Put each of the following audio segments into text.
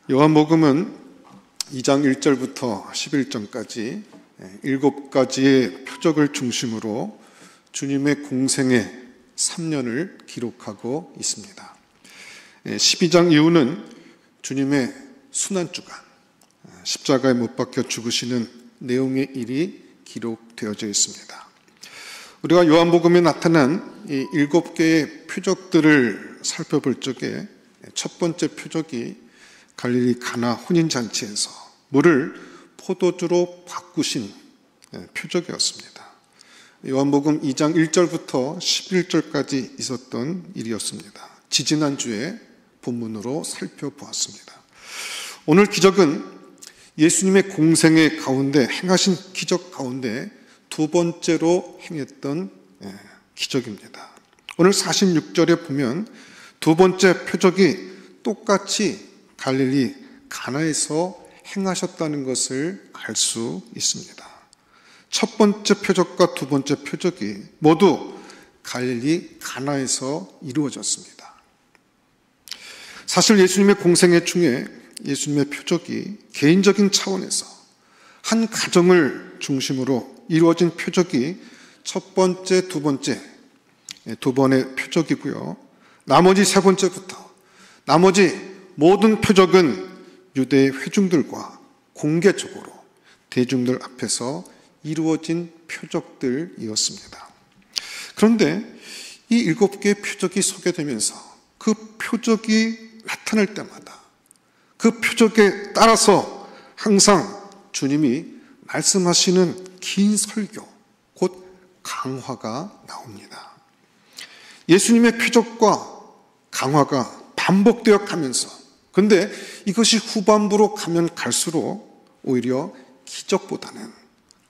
요한복음은 2장 1절부터 11절까지 7가지의 표적을 중심으로 주님의 공생의 3년을 기록하고 있습니다. 12장 이후는 주님의 순환주간, 십자가에 못 박혀 죽으시는 내용의 일이 기록되어져 있습니다. 우리가 요한복음에 나타난 이 7개의 표적들을 살펴볼 적에 첫 번째 표적이 갈릴리 가나 혼인잔치에서 물을 포도주로 바꾸신 표적이었습니다. 요한복음 2장 1절부터 11절까지 있었던 일이었습니다. 지지난주에 본문으로 살펴보았습니다. 오늘 기적은 예수님의 공생의 가운데 행하신 기적 가운데 두 번째로 행했던 기적입니다. 오늘 46절에 보면 두 번째 표적이 똑같이 갈릴리 가나에서 행하셨다는 것을 알 수 있습니다. 첫 번째 표적과 두 번째 표적이 모두 갈릴리 가나에서 이루어졌습니다. 사실 예수님의 공생애 중에 예수님의 표적이 개인적인 차원에서 한 가정을 중심으로 이루어진 표적이 첫 번째, 두 번의 표적이고요. 나머지 세 번째부터 나머지 모든 표적은 유대의 회중들과 공개적으로 대중들 앞에서 이루어진 표적들이었습니다. 그런데 이 7개의 표적이 소개되면서 그 표적이 나타날 때마다 그 표적에 따라서 항상 주님이 말씀하시는 긴 설교, 곧 강화가 나옵니다. 예수님의 표적과 강화가 반복되어 가면서, 근데 이것이 후반부로 가면 갈수록 오히려 기적보다는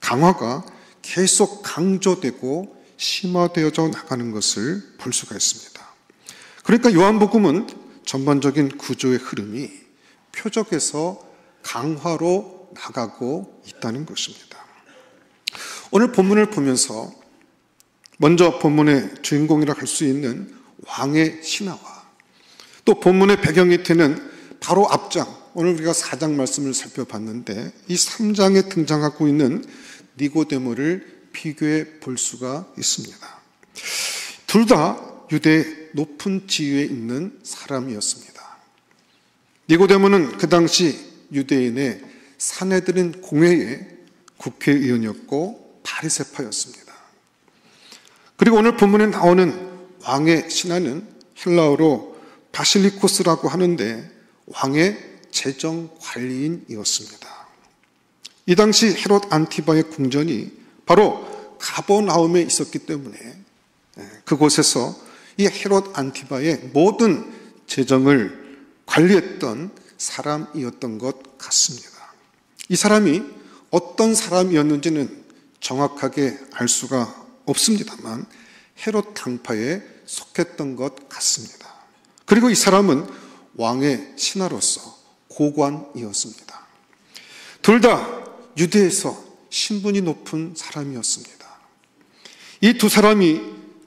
강화가 계속 강조되고 심화되어져 나가는 것을 볼 수가 있습니다. 그러니까 요한복음은 전반적인 구조의 흐름이 표적에서 강화로 나가고 있다는 것입니다. 오늘 본문을 보면서 먼저 본문의 주인공이라 할 수 있는 왕의 신하와 또 본문의 배경이 되는 바로 앞장, 오늘 우리가 4장 말씀을 살펴봤는데 이 3장에 등장하고 있는 니고데모를 비교해 볼 수가 있습니다. 둘 다 유대의 높은 지위에 있는 사람이었습니다. 니고데모는 그 당시 유대인의 산헤드린 공회의 국회의원이었고 바리새파였습니다. 그리고 오늘 본문에 나오는 왕의 신하는 헬라어로 바실리코스라고 하는데 왕의 재정관리인이었습니다. 이 당시 헤롯 안티바의 궁전이 바로 가버나움에 있었기 때문에 그곳에서 이 헤롯 안티바의 모든 재정을 관리했던 사람이었던 것 같습니다. 이 사람이 어떤 사람이었는지는 정확하게 알 수가 없습니다만 헤롯 당파에 속했던 것 같습니다. 그리고 이 사람은 왕의 신하로서 고관이었습니다. 둘 다 유대에서 신분이 높은 사람이었습니다. 이 두 사람이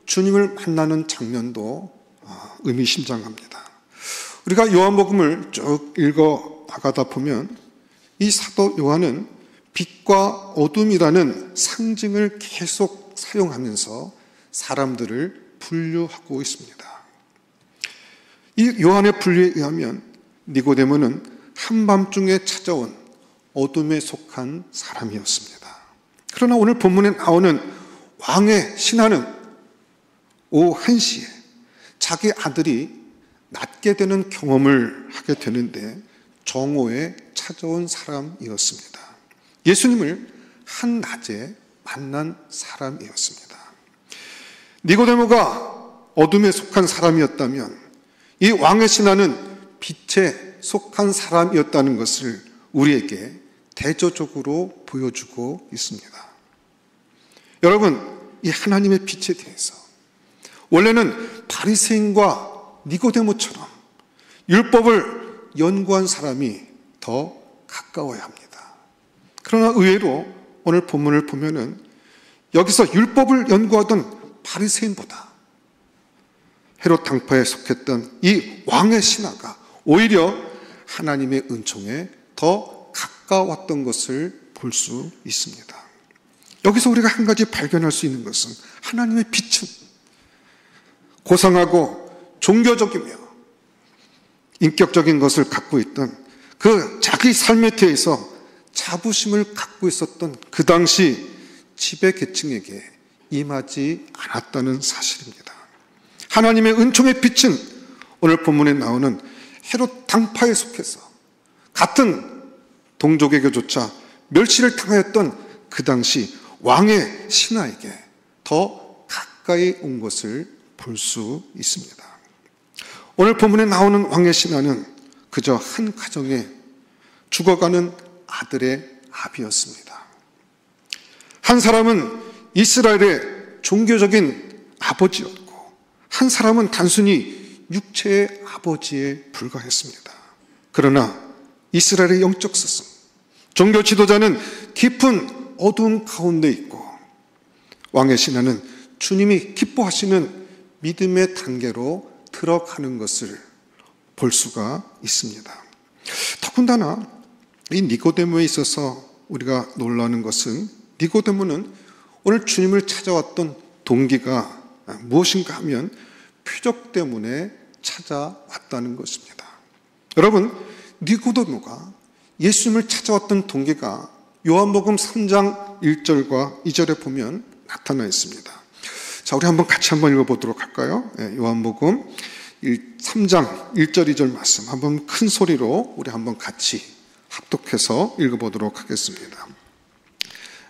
주님을 만나는 장면도 의미심장합니다. 우리가 요한복음을 쭉 읽어 나가다 보면 이 사도 요한은 빛과 어둠이라는 상징을 계속 사용하면서 사람들을 분류하고 있습니다. 이 요한의 분류에 의하면 니고데모는 한밤중에 찾아온 어둠에 속한 사람이었습니다. 그러나 오늘 본문에 나오는 왕의 신하는 오후 1시에 자기 아들이 낫게 되는 경험을 하게 되는데 정오에 찾아온 사람이었습니다. 예수님을 한낮에 만난 사람이었습니다. 니고데모가 어둠에 속한 사람이었다면 이 왕의 신하는 빛에 속한 사람이었다는 것을 우리에게 대조적으로 보여주고 있습니다. 여러분, 이 하나님의 빛에 대해서 원래는 바리새인과 니고데모처럼 율법을 연구한 사람이 더 가까워야 합니다. 그러나 의외로 오늘 본문을 보면은 여기서 율법을 연구하던 바리새인보다 헤롯 당파에 속했던 이 왕의 신하가 오히려 하나님의 은총에 더 가까웠던 것을 볼 수 있습니다. 여기서 우리가 한 가지 발견할 수 있는 것은 하나님의 빛은 고상하고 종교적이며 인격적인 것을 갖고 있던 그 자기 삶의 태에서 자부심을 갖고 있었던 그 당시 지배계층에게 임하지 않았다는 사실입니다. 하나님의 은총의 빛은 오늘 본문에 나오는 헤롯 당파에 속해서 같은 동족에게조차 멸시를 당하였던 그 당시 왕의 신하에게 더 가까이 온 것을 볼 수 있습니다. 오늘 본문에 나오는 왕의 신하는 그저 한 가정에 죽어가는 아들의 아비였습니다. 한 사람은 이스라엘의 종교적인 아버지였고 한 사람은 단순히 육체의 아버지에 불과했습니다. 그러나 이스라엘의 영적 스승, 종교 지도자는 깊은 어두운 가운데 있고 왕의 신하는 주님이 기뻐하시는 믿음의 단계로 들어가는 것을 볼 수가 있습니다. 더군다나 이 니고데모에 있어서 우리가 놀라는 것은 니고데모는 오늘 주님을 찾아왔던 동기가 무엇인가 하면 표적 때문에 찾아왔다는 것입니다. 여러분, 니고데모가 예수님을 찾아왔던 동기가 요한복음 3장 1절과 2절에 보면 나타나 있습니다. 자, 우리 같이 한번 읽어보도록 할까요? 요한복음 3장 1절 2절 말씀 한번 큰 소리로 우리 한번 같이 합독해서 읽어보도록 하겠습니다.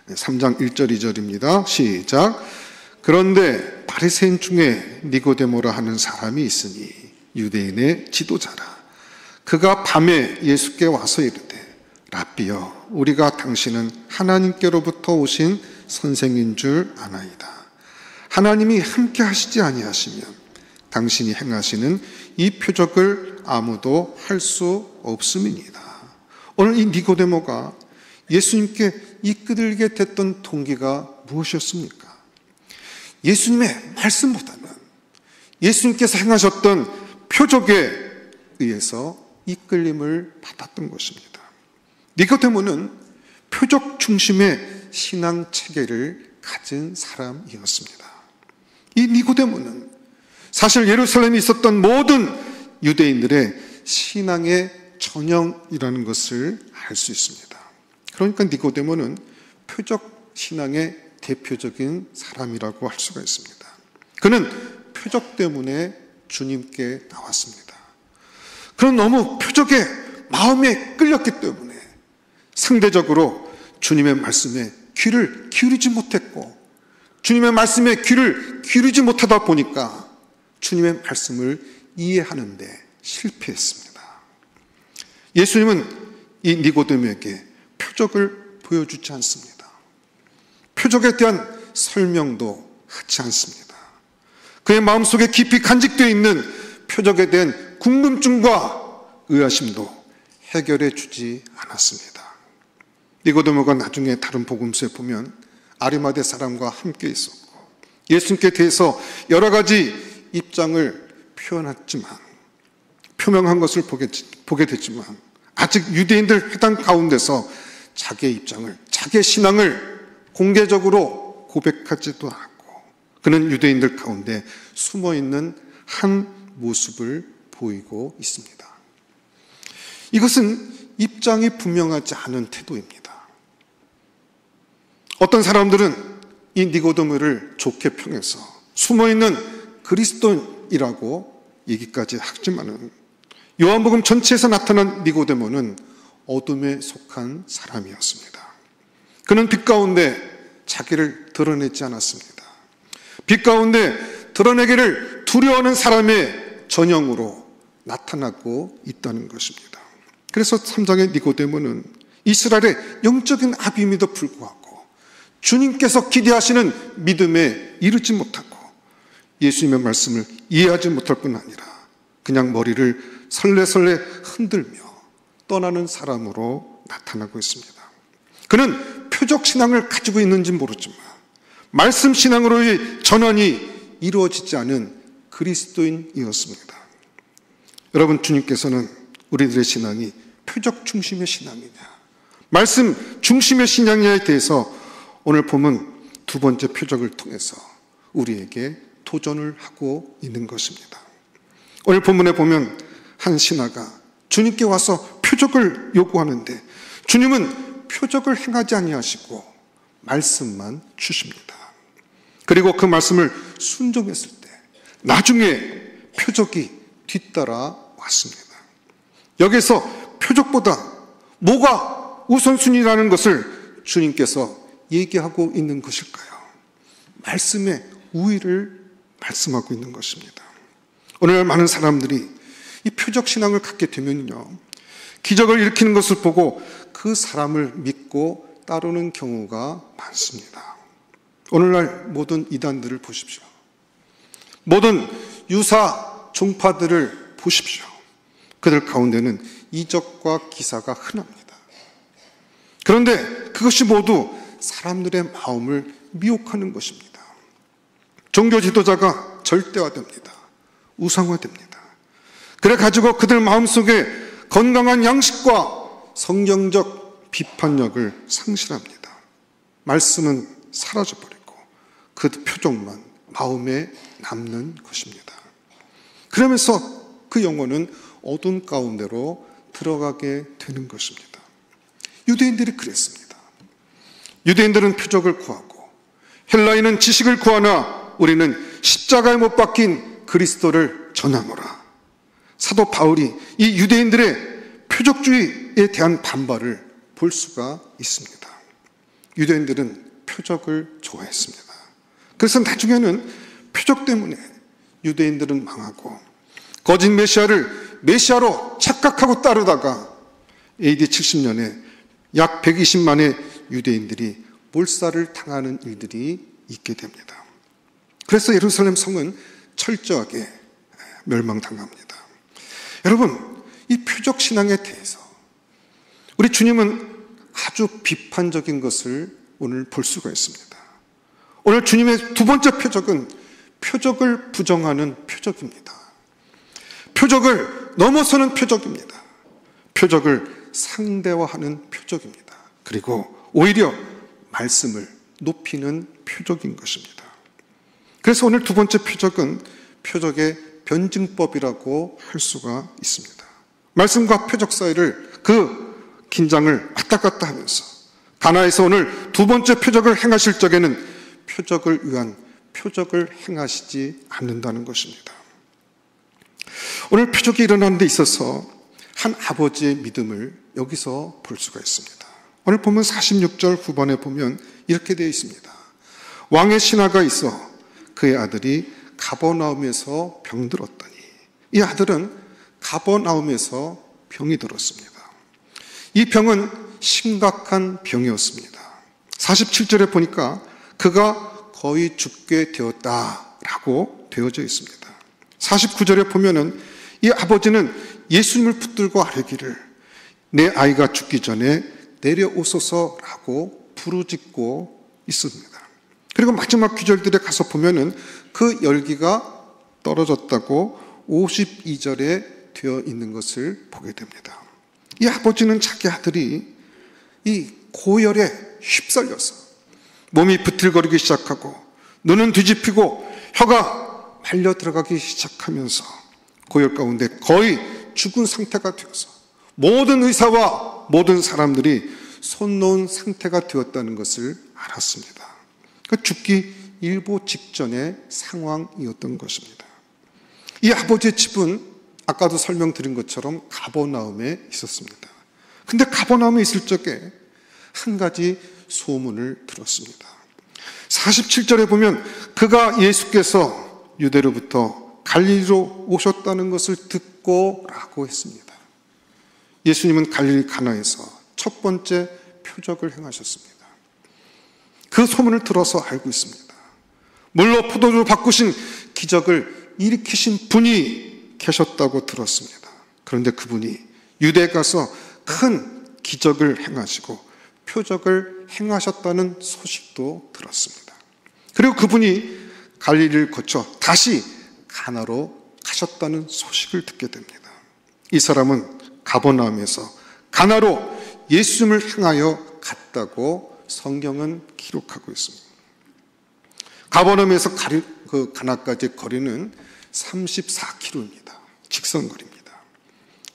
3장 1절 2절입니다. 시작. 그런데 바리새인 중에 니고데모라 하는 사람이 있으니 유대인의 지도자라. 그가 밤에 예수께 와서 이르되 랍비여, 우리가 당신은 하나님께로부터 오신 선생인 줄 아나이다. 하나님이 함께 하시지 아니하시면 당신이 행하시는 이 표적을 아무도 할 수 없음이니이다. 오늘 이 니고데모가 예수님께 이끌게 됐던 동기가 무엇이었습니까? 예수님의 말씀보다는 예수님께서 행하셨던 표적에 의해서 이끌림을 받았던 것입니다. 니고데모는 표적 중심의 신앙 체계를 가진 사람이었습니다. 이 니고데모는 사실 예루살렘에 있었던 모든 유대인들의 신앙의 전형이라는 것을 알 수 있습니다. 그러니까 니고데모는 표적 신앙의 대표적인 사람이라고 할 수가 있습니다. 그는 표적 때문에 주님께 나왔습니다. 그는 너무 표적에 마음에 끌렸기 때문에 상대적으로 주님의 말씀에 귀를 기울이지 못했고 주님의 말씀에 귀를 기울이지 못하다 보니까 주님의 말씀을 이해하는데 실패했습니다. 예수님은 이 니고데모에게 표적을 보여주지 않습니다. 표적에 대한 설명도 하지 않습니다. 그의 마음속에 깊이 간직되어 있는 표적에 대한 궁금증과 의아심도 해결해 주지 않았습니다. 니고데모가 나중에 다른 복음서에 보면 아리마대 사람과 함께 있었고 예수님께 대해서 여러 가지 입장을 표명한 것을 보게 됐지만 아직 유대인들 회당 가운데서 자기의 입장을, 자기의 신앙을 공개적으로 고백하지도 않았고 그는 유대인들 가운데 숨어있는 한 모습을 보이고 있습니다. 이것은 입장이 분명하지 않은 태도입니다. 어떤 사람들은 이 니고데모를 좋게 평해서 숨어있는 그리스도인이라고 얘기까지 하지만은 요한복음 전체에서 나타난 니고데모는 어둠에 속한 사람이었습니다. 그는 빛 가운데 자기를 드러내지 않았습니다. 빛 가운데 드러내기를 두려워하는 사람의 전형으로 나타나고 있다는 것입니다. 그래서 3장의 니고데모는 이스라엘의 영적인 아비임에도 불구하고 주님께서 기대하시는 믿음에 이르지 못하고 예수님의 말씀을 이해하지 못할 뿐 아니라 그냥 머리를 설레설레 흔들며 떠나는 사람으로 나타나고 있습니다. 그는 표적 신앙을 가지고 있는지 모르지만 말씀 신앙으로의 전환이 이루어지지 않은 그리스도인이었습니다. 여러분, 주님께서는 우리들의 신앙이 표적 중심의 신앙이냐, 말씀 중심의 신앙이냐에 대해서 오늘 보면 두 번째 표적을 통해서 우리에게 도전을 하고 있는 것입니다. 오늘 본문에 보면 한 신하가 주님께 와서 표적을 요구하는데 주님은 표적을 행하지 아니하시고 말씀만 주십니다. 그리고 그 말씀을 순종했을 때 나중에 표적이 뒤따라 왔습니다. 여기서 표적보다 뭐가 우선순위라는 것을 주님께서 얘기하고 있는 것일까요? 말씀의 우위를 말씀하고 있는 것입니다. 오늘 많은 사람들이 이 표적 신앙을 갖게 되면요, 기적을 일으키는 것을 보고 그 사람을 믿고 따르는 경우가 많습니다. 오늘날 모든 이단들을 보십시오. 모든 유사 종파들을 보십시오. 그들 가운데는 이적과 기사가 흔합니다. 그런데 그것이 모두 사람들의 마음을 미혹하는 것입니다. 종교 지도자가 절대화됩니다. 우상화됩니다. 그래 가지고 그들 마음속에 건강한 양식과 성경적 비판력을 상실합니다. 말씀은 사라져버리고 그 표적만 마음에 남는 것입니다. 그러면서 그 영혼은 어둠 가운데로 들어가게 되는 것입니다. 유대인들이 그랬습니다. 유대인들은 표적을 구하고 헬라인은 지식을 구하나 우리는 십자가에 못 박힌 그리스도를 전하노라. 사도 바울이 이 유대인들의 표적주의에 대한 반발을 볼 수가 있습니다. 유대인들은 표적을 좋아했습니다. 그래서 나중에는 표적 때문에 유대인들은 망하고 거짓 메시아를 메시아로 착각하고 따르다가 AD 70년에 약 120만의 유대인들이 몰살을 당하는 일들이 있게 됩니다. 그래서 예루살렘 성은 철저하게 멸망당합니다. 여러분, 이 표적 신앙에 대해서 우리 주님은 아주 비판적인 것을 오늘 볼 수가 있습니다. 오늘 주님의 두 번째 표적은 표적을 부정하는 표적입니다. 표적을 넘어서는 표적입니다. 표적을 상대화하는 표적입니다. 그리고 오히려 말씀을 높이는 표적인 것입니다. 그래서 오늘 두 번째 표적은 표적의 변증법이라고 할 수가 있습니다. 말씀과 표적 사이를 그 긴장을 왔다 갔다 하면서 가나에서 오늘 두 번째 표적을 행하실 적에는 표적을 위한 표적을 행하시지 않는다는 것입니다. 오늘 표적이 일어나는 데 있어서 한 아버지의 믿음을 여기서 볼 수가 있습니다. 오늘 보면 46절 후반에 보면 이렇게 되어 있습니다. 왕의 신하가 있어 그의 아들이 가버나움에서 병들었더니, 이 아들은 가버나움에서 병이 들었습니다. 이 병은 심각한 병이었습니다. 47절에 보니까 그가 거의 죽게 되었다라고 되어져 있습니다. 49절에 보면은 이 아버지는 예수님을 붙들고 아뢰기를 내 아이가 죽기 전에 내려오소서라고 부르짖고 있습니다. 그리고 마지막 구절들에 가서 보면은 그 열기가 떨어졌다고 52절에 되어 있는 것을 보게 됩니다. 이 아버지는 자기 아들이 이 고열에 휩쓸려서 몸이 비틀거리기 시작하고 눈은 뒤집히고 혀가 말려 들어가기 시작하면서 고열 가운데 거의 죽은 상태가 되어서 모든 의사와 모든 사람들이 손 놓은 상태가 되었다는 것을 알았습니다. 죽기 일보 직전의 상황이었던 것입니다. 이 아버지의 집은 아까도 설명드린 것처럼 가버나움에 있었습니다. 근데 가버나움에 있을 적에 한 가지 소문을 들었습니다. 47절에 보면 그가 예수께서 유대로부터 갈릴리로 오셨다는 것을 듣고 라고 했습니다. 예수님은 갈릴리 가나에서 첫 번째 표적을 행하셨습니다. 그 소문을 들어서 알고 있습니다. 물로 포도주로 바꾸신 기적을 일으키신 분이 계셨다고 들었습니다. 그런데 그분이 유대에 가서 큰 기적을 행하시고 표적을 행하셨다는 소식도 들었습니다. 그리고 그분이 갈릴리를 거쳐 다시 가나로 가셨다는 소식을 듣게 됩니다. 이 사람은 가버나움에서 가나로 예수님을 향하여 갔다고 성경은 기록하고 있습니다. 가버나움에서 가나까지의 거리는 34km입니다. 직선거리입니다.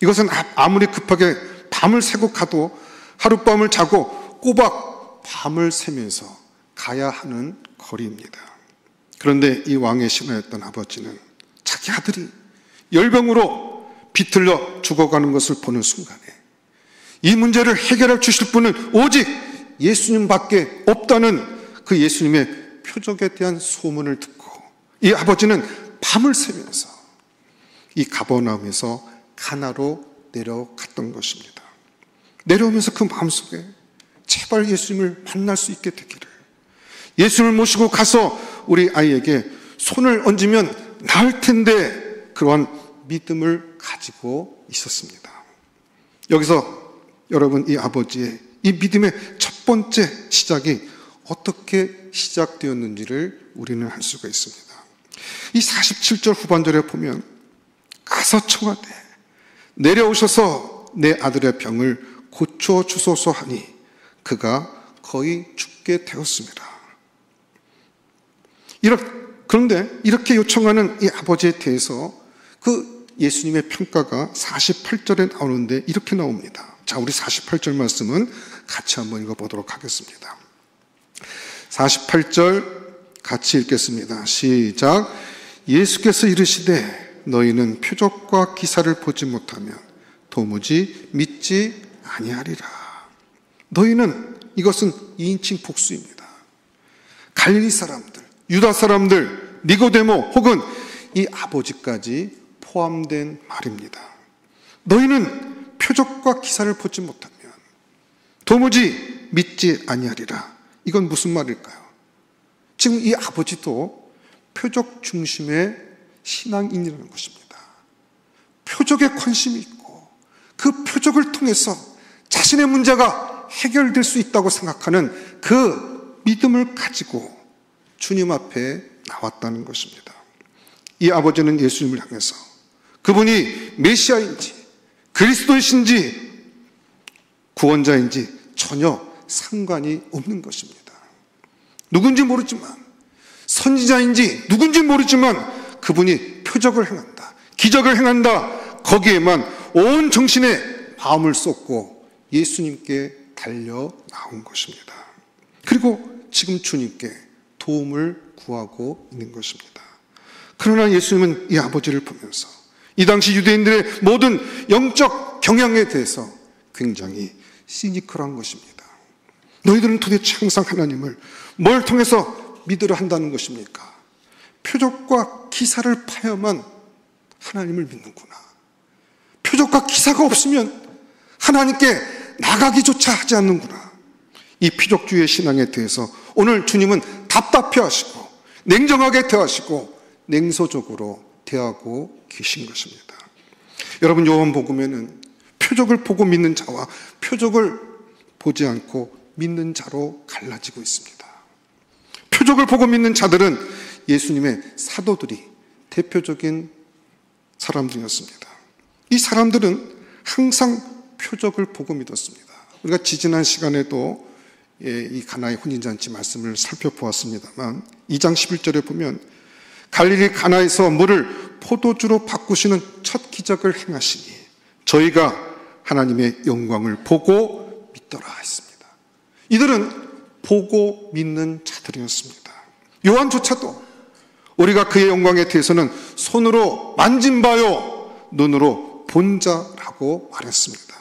이것은 아무리 급하게 밤을 새고 가도 하룻밤을 자고 꼬박 밤을 새면서 가야 하는 거리입니다. 그런데 이 왕의 신하였던 아버지는 자기 아들이 열병으로 비틀려 죽어가는 것을 보는 순간에 이 문제를 해결해 주실 분은 오직 예수님밖에 없다는 그 예수님의 표적에 대한 소문을 듣고 이 아버지는 밤을 새면서 이 가버나움에서 가나로 내려갔던 것입니다. 내려오면서 그 마음속에 제발 예수님을 만날 수 있게 되기를, 예수님을 모시고 가서 우리 아이에게 손을 얹으면 나을 텐데, 그러한 믿음을 가지고 있었습니다. 여기서 여러분, 이 아버지의 이 믿음의 첫 번째 시작이 어떻게 시작되었는지를 우리는 알 수가 있습니다. 이 47절 후반절에 보면 가서 청하되 내려오셔서 내 아들의 병을 고쳐주소서 하니 그가 거의 죽게 되었습니다. 그런데 이렇게 요청하는 이 아버지에 대해서 그 예수님의 평가가 48절에 나오는데 이렇게 나옵니다. 자, 우리 48절 말씀은 같이 한번 읽어보도록 하겠습니다. 48절 같이 읽겠습니다. 시작. 예수께서 이르시되 너희는 표적과 기사를 보지 못하면 도무지 믿지 아니하리라. 너희는, 이것은 2인칭 복수입니다. 갈릴리 사람들, 유다 사람들, 니고데모 혹은 이 아버지까지 포함된 말입니다. 너희는 표적과 기사를 보지 못하면 도무지 믿지 아니하리라. 이건 무슨 말일까요? 지금 이 아버지도 표적 중심의 신앙인이라는 것입니다. 표적에 관심이 있고 그 표적을 통해서 자신의 문제가 해결될 수 있다고 생각하는 그 믿음을 가지고 주님 앞에 나왔다는 것입니다. 이 아버지는 예수님을 향해서 그분이 메시아인지 그리스도이신지 구원자인지 전혀 상관이 없는 것입니다. 누군지 모르지만, 선지자인지 누군지 모르지만 그분이 표적을 행한다, 기적을 행한다, 거기에만 온 정신의 마음을 쏟고 예수님께 달려 나온 것입니다. 그리고 지금 주님께 도움을 구하고 있는 것입니다. 그러나 예수님은 이 아버지를 보면서 이 당시 유대인들의 모든 영적 경향에 대해서 굉장히 시니컬한 것입니다. 너희들은 도대체 항상 하나님을 뭘 통해서 믿으려 한다는 것입니까? 표적과 기사를 파야만 하나님을 믿는구나. 표적과 기사가 없으면 하나님께 나가기조차 하지 않는구나. 이 표적주의 신앙에 대해서 오늘 주님은 답답해하시고 냉정하게 대하시고 냉소적으로 대하고 계신 것입니다. 여러분, 요한복음에는 표적을 보고 믿는 자와 표적을 보지 않고 믿는 자로 갈라지고 있습니다. 표적을 보고 믿는 자들은 예수님의 사도들이 대표적인 사람들이었습니다. 이 사람들은 항상 표적을 보고 믿었습니다. 우리가 지지난 시간에도 이 가나의 혼인잔치 말씀을 살펴보았습니다만 2장 11절에 보면 갈릴리 가나에서 물을 포도주로 바꾸시는 첫 기적을 행하시니 저희가 하나님의 영광을 보고 믿더라 했습니다. 이들은 보고 믿는 자들이었습니다. 요한조차도 우리가 그의 영광에 대해서는 손으로 만진 바요 눈으로 본 자라고 말했습니다.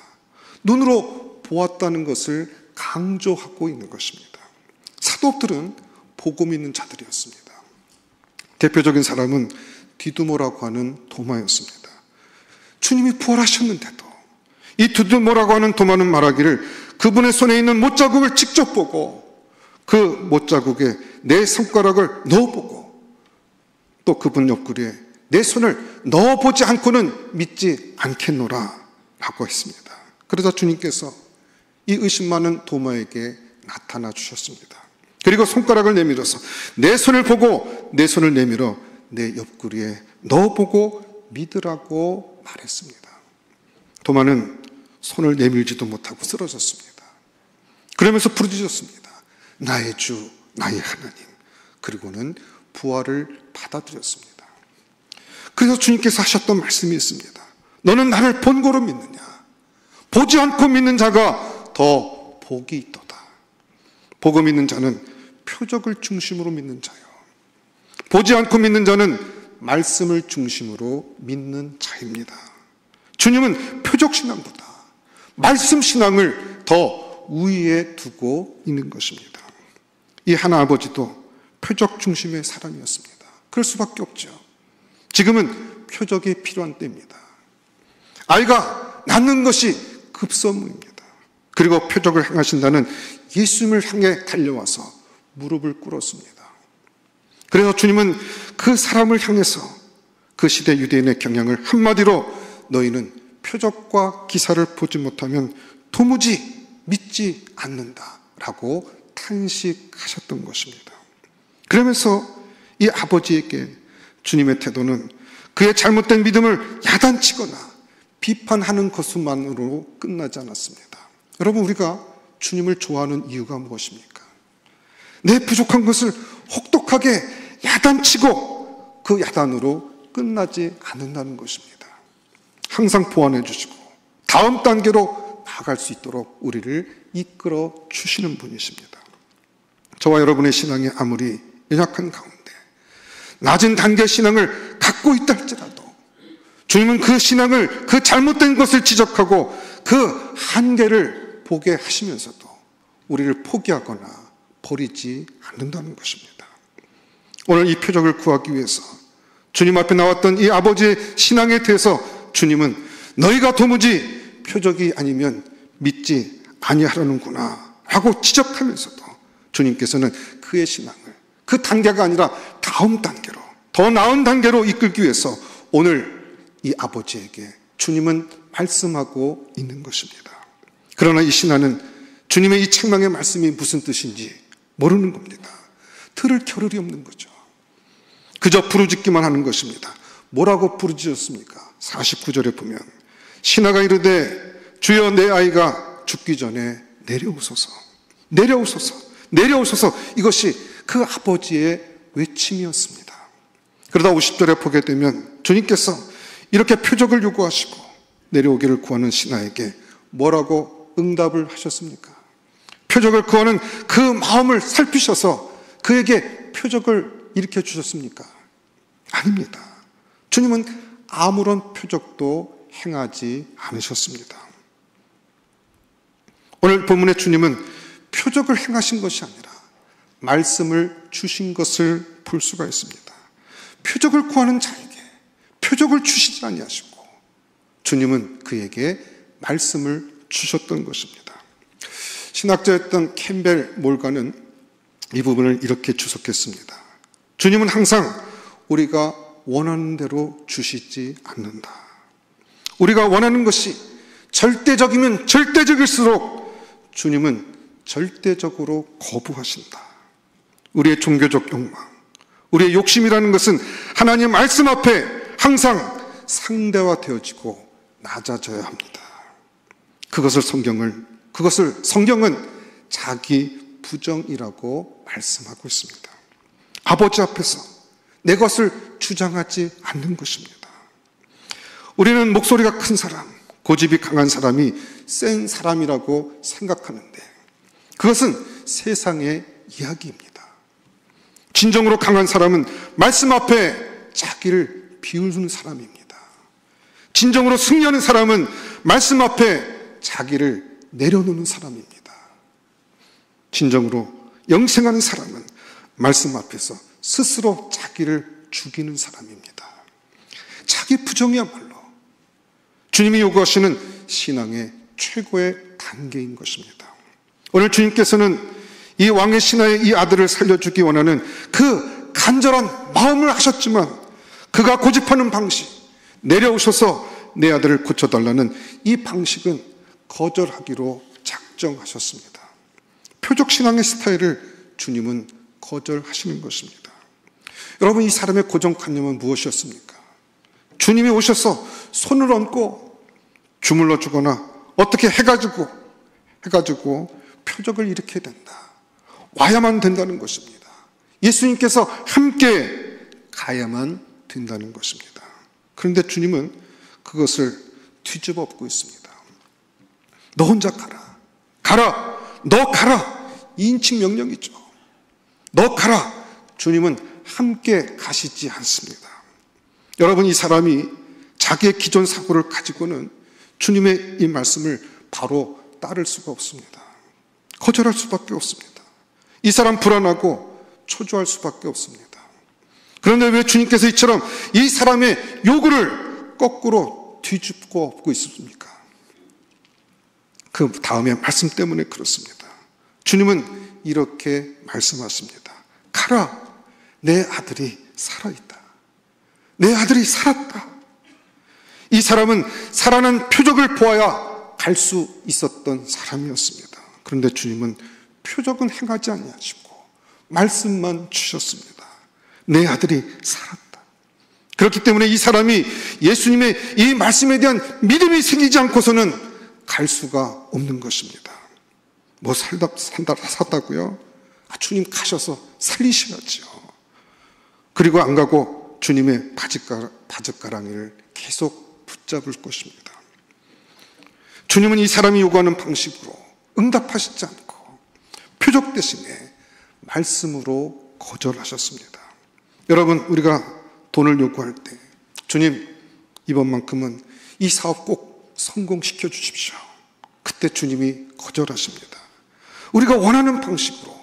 눈으로 보았다는 것을 강조하고 있는 것입니다. 사도들은 보고 믿는 자들이었습니다. 대표적인 사람은 디두모라고 하는 도마였습니다. 주님이 부활하셨는데도 이 디두모라고 하는 도마는 말하기를 그분의 손에 있는 못자국을 직접 보고 그 못자국에 내 손가락을 넣어보고 또 그분 옆구리에 내 손을 넣어보지 않고는 믿지 않겠노라 라고 했습니다. 그러자 주님께서 이 의심 많은 도마에게 나타나 주셨습니다. 그리고 손가락을 내밀어서 내 손을 보고 내 손을 내밀어 내 옆구리에 넣어보고 믿으라고 말했습니다. 도마는 손을 내밀지도 못하고 쓰러졌습니다. 그러면서 부르짖었습니다. 나의 주, 나의 하나님. 그리고는 부활을 받아들였습니다. 그래서 주님께서 하셨던 말씀이 있습니다. 너는 나를 본고로 믿느냐? 보지 않고 믿는 자가 더 복이 있도다. 보고 믿는 자는 표적을 중심으로 믿는 자요. 보지 않고 믿는 자는 말씀을 중심으로 믿는 자입니다. 주님은 표적신앙보다 말씀신앙을 더 우위에 두고 있는 것입니다. 이 하나아버지도 표적 중심의 사람이었습니다. 그럴 수밖에 없죠. 지금은 표적이 필요한 때입니다. 아이가 낳는 것이 급선무입니다. 그리고 표적을 행하신다는 예수님을 향해 달려와서 무릎을 꿇었습니다. 그래서 주님은 그 사람을 향해서 그 시대 유대인의 경향을 한마디로 너희는 표적과 기사를 보지 못하면 도무지 믿지 않는다라고 탄식하셨던 것입니다. 그러면서 이 아버지에게 주님의 태도는 그의 잘못된 믿음을 야단치거나 비판하는 것만으로 끝나지 않았습니다. 여러분, 우리가 주님을 좋아하는 이유가 무엇입니까? 내 부족한 것을 혹독하게 야단치고 그 야단으로 끝나지 않는다는 것입니다. 항상 보완해 주시고 다음 단계로 나아갈 수 있도록 우리를 이끌어 주시는 분이십니다. 저와 여러분의 신앙이 아무리 연약한 가운데 낮은 단계 신앙을 갖고 있다 할지라도 주님은 그 신앙을, 그 잘못된 것을 지적하고 그 한계를 보게 하시면서도 우리를 포기하거나 버리지 않는다는 것입니다. 오늘 이 표적을 구하기 위해서 주님 앞에 나왔던 이 아버지의 신앙에 대해서 주님은 너희가 도무지 표적이 아니면 믿지 아니하려는구나 라고 지적하면서도 주님께서는 그의 신앙을 그 단계가 아니라 다음 단계로, 더 나은 단계로 이끌기 위해서 오늘 이 아버지에게 주님은 말씀하고 있는 것입니다. 그러나 이 신하는 주님의 이 책망의 말씀이 무슨 뜻인지 모르는 겁니다. 들을 겨를이 없는 거죠. 그저 부르짖기만 하는 것입니다. 뭐라고 부르짖었습니까? 49절에 보면 신하가 이르되 주여 내 아이가 죽기 전에 내려오소서, 내려오소서, 내려오소서. 이것이 그 아버지의 외침이었습니다. 그러다 50절에 보게 되면 주님께서 이렇게 표적을 요구하시고 내려오기를 구하는 신하에게 뭐라고 응답을 하셨습니까? 표적을 구하는 그 마음을 살피셔서 그에게 표적을 일으켜 주셨습니까? 아닙니다. 주님은 아무런 표적도 행하지 않으셨습니다. 오늘 본문의 주님은 표적을 행하신 것이 아니라 말씀을 주신 것을 볼 수가 있습니다. 표적을 구하는 자에게 표적을 주시지 아니하시고 주님은 그에게 말씀을 주셨던 것입니다. 신학자였던 캠벨 몰가는 이 부분을 이렇게 주석했습니다. 주님은 항상 우리가 원하는 대로 주시지 않는다. 우리가 원하는 것이 절대적이면 절대적일수록 주님은 절대적으로 거부하신다. 우리의 종교적 욕망, 우리의 욕심이라는 것은 하나님의 말씀 앞에 항상 상대화되어지고 낮아져야 합니다. 그것을 성경은 자기 부정이라고 말씀하고 있습니다. 아버지 앞에서 내 것을 주장하지 않는 것입니다. 우리는 목소리가 큰 사람, 고집이 강한 사람이 센 사람이라고 생각하는데 그것은 세상의 이야기입니다. 진정으로 강한 사람은 말씀 앞에 자기를 비우는 사람입니다. 진정으로 승리하는 사람은 말씀 앞에 자기를 내려놓는 사람입니다. 진정으로 영생하는 사람은 말씀 앞에서 스스로 자기를 죽이는 사람입니다. 자기 부정이야말로 주님이 요구하시는 신앙의 최고의 단계인 것입니다. 오늘 주님께서는 이 왕의 신하의 이 아들을 살려주기 원하는 그 간절한 마음을 하셨지만 그가 고집하는 방식, 내려오셔서 내 아들을 고쳐달라는 이 방식은 거절하기로 작정하셨습니다. 표적신앙의 스타일을 주님은 거절하시는 것입니다. 여러분, 이 사람의 고정관념은 무엇이었습니까? 주님이 오셔서 손을 얹고 주물러 주거나 어떻게 해가지고 표적을 일으켜야 된다. 와야만 된다는 것입니다. 예수님께서 함께 가야만 된다는 것입니다. 그런데 주님은 그것을 뒤집어 엎고 있습니다. 너 혼자 가라. 가라. 너 가라. 2인칭 명령이죠. 너 가라. 주님은 함께 가시지 않습니다. 여러분, 이 사람이 자기의 기존 사고를 가지고는 주님의 이 말씀을 바로 따를 수가 없습니다. 거절할 수밖에 없습니다. 이 사람 불안하고 초조할 수밖에 없습니다. 그런데 왜 주님께서 이처럼 이 사람의 요구를 거꾸로 뒤집고 엎고 있습니까? 그 다음에 말씀 때문에 그렇습니다. 주님은 이렇게 말씀하십니다. 가라. 내 아들이 살아있다. 내 아들이 살았다. 이 사람은 살아난 표적을 보아야 갈 수 있었던 사람이었습니다. 그런데 주님은 표적은 행하지 아니하시고 말씀만 주셨습니다. 내 아들이 살았다. 그렇기 때문에 이 사람이 예수님의 이 말씀에 대한 믿음이 생기지 않고서는 갈 수가 없는 것입니다. 뭐 살다고요? 주님 가셔서 살리셔야죠. 그리고 안 가고 주님의 바짓가랑이를 계속 붙잡을 것입니다. 주님은 이 사람이 요구하는 방식으로 응답하시지 않고 표적 대신에 말씀으로 거절하셨습니다. 여러분, 우리가 돈을 요구할 때 주님, 이번만큼은 이 사업 꼭 성공시켜 주십시오. 그때 주님이 거절하십니다. 우리가 원하는 방식으로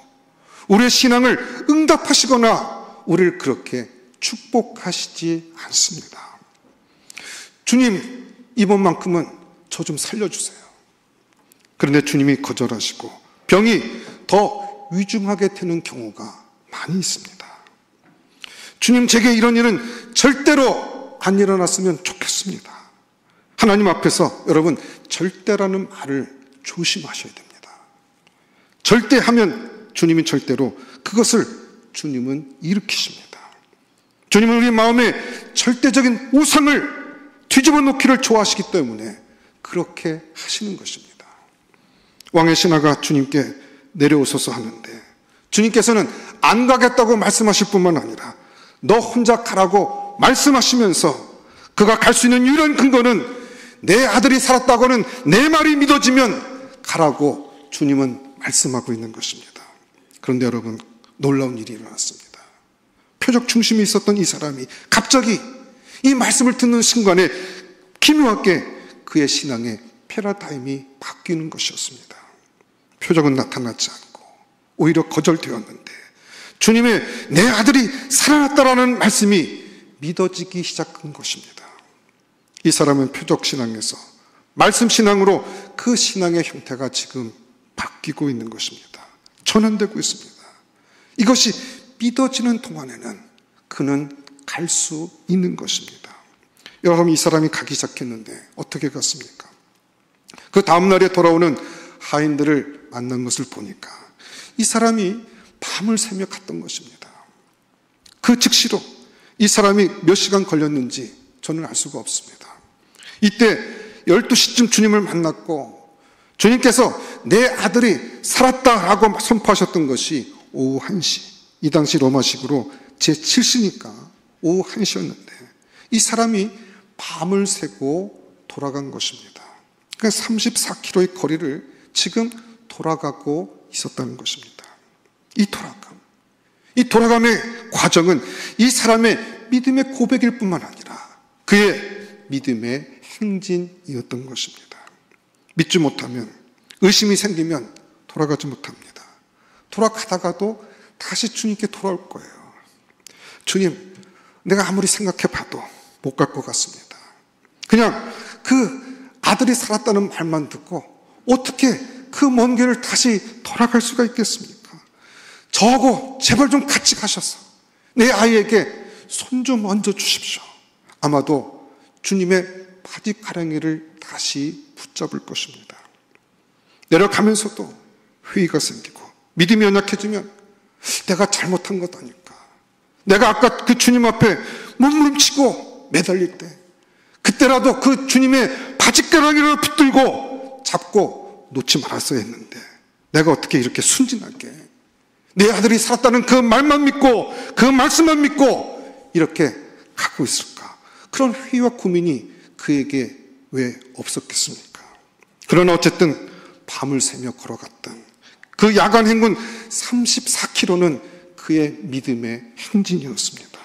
우리의 신앙을 응답하시거나 우리를 그렇게 축복하시지 않습니다. 주님, 이번만큼은 저 좀 살려주세요. 그런데 주님이 거절하시고 병이 더 위중하게 되는 경우가 많이 있습니다. 주님, 제게 이런 일은 절대로 안 일어났으면 좋겠습니다. 하나님 앞에서 여러분, 절대라는 말을 조심하셔야 됩니다. 절대 하면 주님이 절대로 그것을 주님은 일으키십니다. 주님은 우리 마음에 절대적인 우상을 뒤집어 놓기를 좋아하시기 때문에 그렇게 하시는 것입니다. 왕의 신하가 주님께 내려오소서 하는데 주님께서는 안 가겠다고 말씀하실 뿐만 아니라 너 혼자 가라고 말씀하시면서 그가 갈 수 있는 유일한 근거는 내 아들이 살았다고는 내 말이 믿어지면 가라고 주님은 말씀하고 있는 것입니다. 그런데 여러분, 놀라운 일이 일어났습니다. 표적 중심이 있었던 이 사람이 갑자기 이 말씀을 듣는 순간에 기묘하게 그의 신앙의 패러다임이 바뀌는 것이었습니다. 표적은 나타나지 않고 오히려 거절되었는데 주님의 내 아들이 살아났다라는 말씀이 믿어지기 시작한 것입니다. 이 사람은 표적 신앙에서 말씀 신앙으로 그 신앙의 형태가 지금 바뀌고 있는 것입니다. 전환되고 있습니다. 이것이 믿어지는 동안에는 그는 갈 수 있는 것입니다. 여러분, 이 사람이 가기 시작했는데 어떻게 갔습니까? 그 다음날에 돌아오는 하인들을 만난 것을 보니까 이 사람이 밤을 새며 갔던 것입니다. 그 즉시로 이 사람이 몇 시간 걸렸는지 저는 알 수가 없습니다. 이때 12시쯤 주님을 만났고 주님께서 내 아들이 살았다라고 선포하셨던 것이 오후 1시, 이 당시 로마식으로 제7시니까 오후 1시였는데 이 사람이 밤을 새고 돌아간 것입니다. 그러니까 34km의 거리를 지금 돌아가고 있었다는 것입니다. 이 돌아감의 과정은 이 사람의 믿음의 고백일 뿐만 아니라 그의 믿음의 행진이었던 것입니다. 믿지 못하면, 의심이 생기면 돌아가지 못합니다. 돌아가다가도 다시 주님께 돌아올 거예요. 주님, 내가 아무리 생각해봐도 못 갈 것 같습니다. 그냥 그 아들이 살았다는 말만 듣고 어떻게 그 먼 길을 다시 돌아갈 수가 있겠습니까? 저하고 제발 좀 같이 가셔서 내 아이에게 손 좀 얹어 주십시오. 아마도 주님의 바짓가랑이를 다시 붙잡을 것입니다. 내려가면서도 회의가 생기고 믿음이 연약해지면 내가 잘못한 것 아닐까? 내가 아까 그 주님 앞에 몸부림치고 매달릴 때 그때라도 그 주님의 바짓가랑이를 붙들고 잡고 놓지 말았어야 했는데 내가 어떻게 이렇게 순진하게 내 아들이 살았다는 그 말만 믿고 그 말씀만 믿고 이렇게 갖고 있을까? 그런 회의와 고민이 그에게 왜 없었겠습니까? 그러나 어쨌든 밤을 새며 걸어갔던 그 야간 행군 34km는 그의 믿음의 행진이었습니다.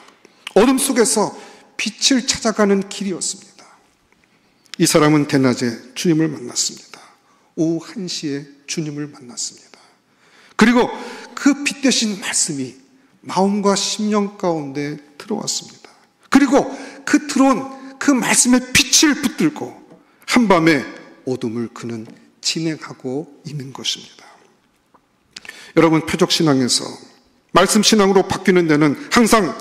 어둠 속에서 빛을 찾아가는 길이었습니다. 이 사람은 대낮에 주님을 만났습니다. 오후 1시에 주님을 만났습니다. 그리고 그 빛 대신 말씀이 마음과 심령 가운데 들어왔습니다. 그리고 그 들어온 그 말씀의 빛을 붙들고 한밤에 어둠을 그는 진행하고 있는 것입니다. 여러분, 표적신앙에서 말씀신앙으로 바뀌는 데는 항상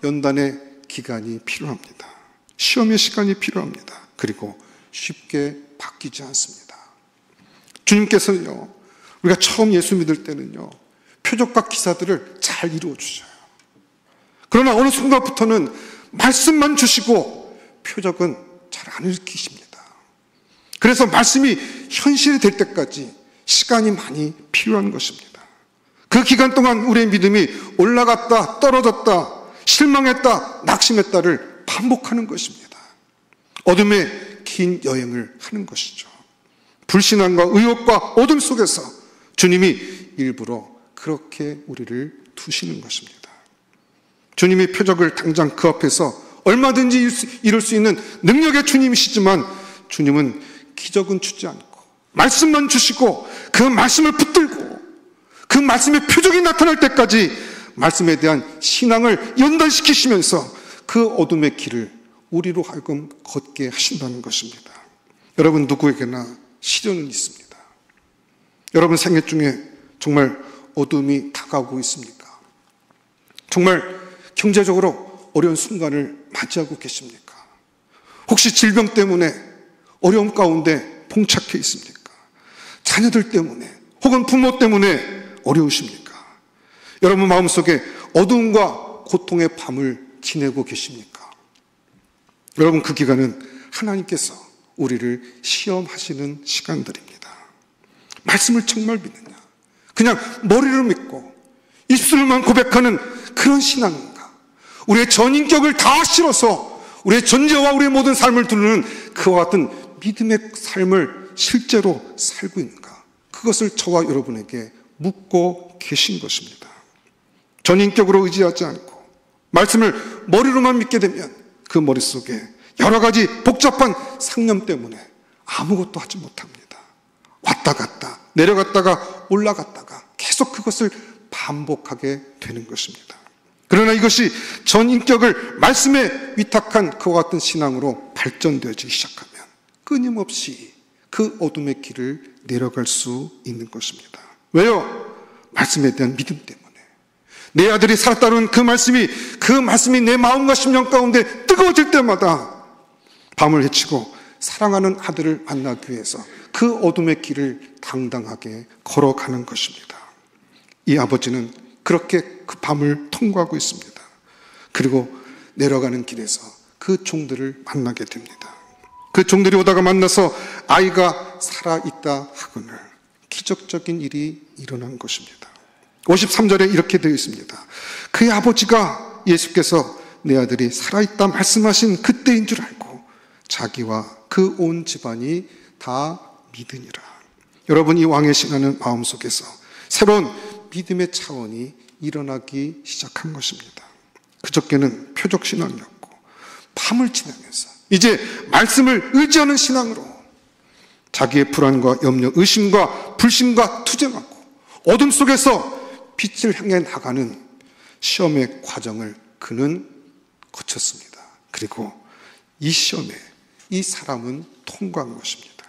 연단의 기간이 필요합니다. 시험의 시간이 필요합니다. 그리고 쉽게 바뀌지 않습니다. 주님께서는요, 우리가 처음 예수 믿을 때는요, 표적과 기사들을 잘 이루어 주셔요. 그러나 어느 순간부터는 말씀만 주시고 표적은 잘 안 일으키십니다. 그래서 말씀이 현실이 될 때까지 시간이 많이 필요한 것입니다. 그 기간 동안 우리의 믿음이 올라갔다 떨어졌다 실망했다 낙심했다를 반복하는 것입니다. 어둠의 긴 여행을 하는 것이죠. 불신앙과 의혹과 어둠 속에서 주님이 일부러 그렇게 우리를 두시는 것입니다. 주님이 표적을 당장 그 앞에서 얼마든지 이룰 수 있는 능력의 주님이시지만 주님은 기적은 주지 않고 말씀만 주시고 그 말씀을 붙들고 그 말씀의 표적이 나타날 때까지 말씀에 대한 신앙을 연단시키시면서 그 어둠의 길을 우리로 하여금 걷게 하신다는 것입니다. 여러분, 누구에게나 시련은 있습니다. 여러분 생애 중에 정말 어둠이 다가오고 있습니까? 정말 경제적으로 어려운 순간을 맞이하고 계십니까? 혹시 질병 때문에 어려움 가운데 봉착해 있습니까? 자녀들 때문에 혹은 부모 때문에 어려우십니까? 여러분 마음속에 어둠과 고통의 밤을 지내고 계십니까? 여러분, 그 기간은 하나님께서 우리를 시험하시는 시간들입니다. 말씀을 정말 믿느냐? 그냥 머리를 믿고 입술만 고백하는 그런 신앙인가? 우리의 전인격을 다 실어서 우리의 존재와 우리의 모든 삶을 두는 그와 같은 믿음의 삶을 실제로 살고 있는가? 그것을 저와 여러분에게 묻고 계신 것입니다. 전인격으로 의지하지 않고 말씀을 머리로만 믿게 되면 그 머릿속에 여러 가지 복잡한 상념 때문에 아무것도 하지 못합니다. 왔다 갔다 내려갔다가 올라갔다가 계속 그것을 반복하게 되는 것입니다. 그러나 이것이 전인격을 말씀에 위탁한 그와 같은 신앙으로 발전되기 시작하면 끊임없이 그 어둠의 길을 내려갈 수 있는 것입니다. 왜요? 말씀에 대한 믿음 때문에. 내 아들이 살았다는 그 말씀이 내 마음과 심령 가운데 뜨거워질 때마다 밤을 헤치고 사랑하는 아들을 만나기 위해서 그 어둠의 길을 당당하게 걸어가는 것입니다. 이 아버지는 그렇게 그 밤을 통과하고 있습니다. 그리고 내려가는 길에서 그 종들을 만나게 됩니다. 그 종들이 오다가 만나서 아이가 살아있다 하거늘 기적적인 일이 일어난 것입니다. 53절에 이렇게 되어 있습니다. 그의 아버지가 예수께서 내 아들이 살아있다 말씀하신 그때인 줄 알고 자기와 그 온 집안이 다 믿으니라. 여러분, 이 왕의 신앙은 마음속에서 새로운 믿음의 차원이 일어나기 시작한 것입니다. 그저께는 표적신앙이었고 밤을 지나면서 이제 말씀을 의지하는 신앙으로 자기의 불안과 염려, 의심과 불신과 투쟁하고 어둠 속에서 빛을 향해 나가는 시험의 과정을 그는 거쳤습니다. 그리고 이 시험에 이 사람은 통과한 것입니다.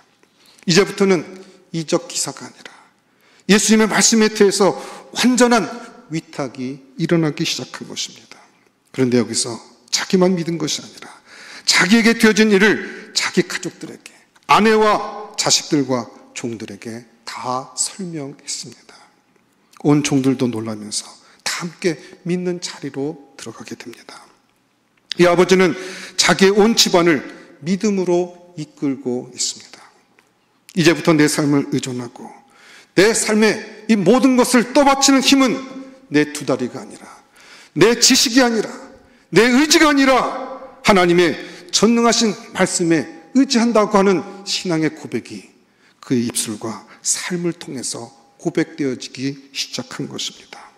이제부터는 이적 기사가 아니라 예수님의 말씀에 대해서 완전한 위탁이 일어나기 시작한 것입니다. 그런데 여기서 자기만 믿은 것이 아니라 자기에게 되어진 일을 자기 가족들에게, 아내와 자식들과 종들에게 다 설명했습니다. 온 종들도 놀라면서 다 함께 믿는 자리로 들어가게 됩니다. 이 아버지는 자기의 온 집안을 믿음으로 이끌고 있습니다. 이제부터 내 삶을 의존하고 내 삶의 이 모든 것을 떠받치는 힘은 내 두 다리가 아니라, 내 지식이 아니라, 내 의지가 아니라 하나님의 전능하신 말씀에 의지한다고 하는 신앙의 고백이 그의 입술과 삶을 통해서 고백되어지기 시작한 것입니다.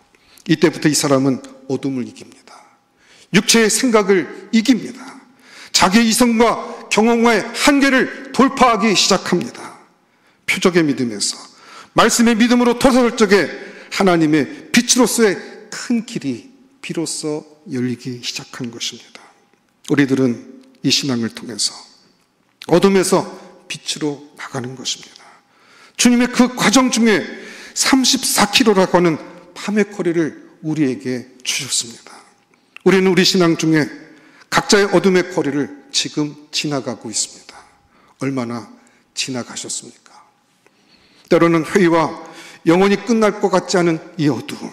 이때부터 이 사람은 어둠을 이깁니다. 육체의 생각을 이깁니다. 자기의 이성과 경험과의 한계를 돌파하기 시작합니다. 표적의 믿음에서 말씀의 믿음으로 돌아설 적에 하나님의 빛으로서의 큰 길이 비로소 열리기 시작한 것입니다. 우리들은 이 신앙을 통해서 어둠에서 빛으로 나가는 것입니다. 주님의 그 과정 중에 34km라고 하는 밤의 거리를 우리에게 주셨습니다. 우리는 우리 신앙 중에 각자의 어둠의 거리를 지금 지나가고 있습니다. 얼마나 지나가셨습니까? 때로는 회의와 영원히 끝날 것 같지 않은 이 어두움,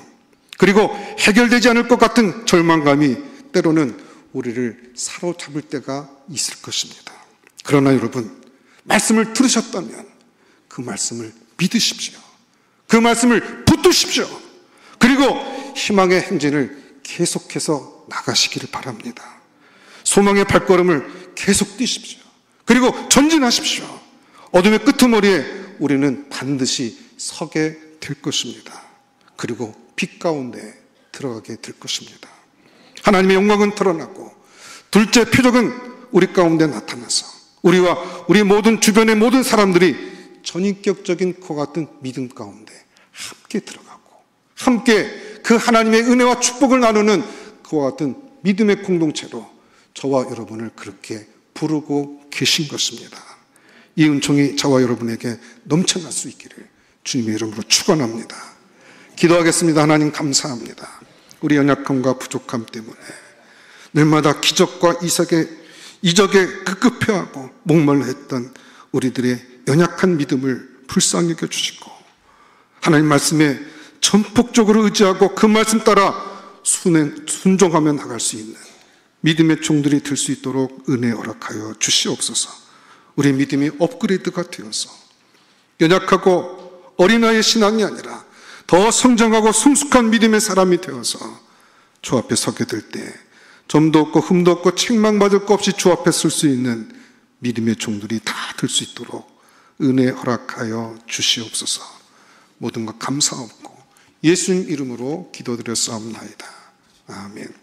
그리고 해결되지 않을 것 같은 절망감이 때로는 우리를 사로잡을 때가 있을 것입니다. 그러나 여러분, 말씀을 들으셨다면 그 말씀을 믿으십시오. 그 말씀을 붙드십시오. 그리고 희망의 행진을 계속해서 나가시기를 바랍니다. 소망의 발걸음을 계속 뛰십시오. 그리고 전진하십시오. 어둠의 끄트머리에 우리는 반드시 서게 될 것입니다. 그리고 빛 가운데 들어가게 될 것입니다. 하나님의 영광은 드러나고 둘째 표적은 우리 가운데 나타나서 우리와 우리 모든 주변의 모든 사람들이 전인격적인 그와 같은 믿음 가운데 함께 들어가고 함께 그 하나님의 은혜와 축복을 나누는 그와 같은 믿음의 공동체로 저와 여러분을 그렇게 부르고 계신 것입니다. 이 은총이 저와 여러분에게 넘쳐날 수 있기를 주님의 이름으로 축원합니다. 기도하겠습니다. 하나님 감사합니다. 우리 연약함과 부족함 때문에 날마다 기적과 이적에 급급해하고 목말라 했던 우리들의 연약한 믿음을 불쌍히 여겨주시고 하나님 말씀에 전폭적으로 의지하고 그 말씀 따라 순종하며 나갈 수 있는 믿음의 종들이 될 수 있도록 은혜 허락하여 주시옵소서. 우리 믿음이 업그레이드가 되어서 연약하고 어린아이의 신앙이 아니라 더 성장하고 성숙한 믿음의 사람이 되어서 주 앞에 서게 될 때 점도 없고 흠도 없고 책망받을 것 없이 주 앞에 설 수 있는 믿음의 종들이 다 될 수 있도록 은혜 허락하여 주시옵소서. 모든 것 감사하옵고 예수님 이름으로 기도드렸사옵나이다. 아멘.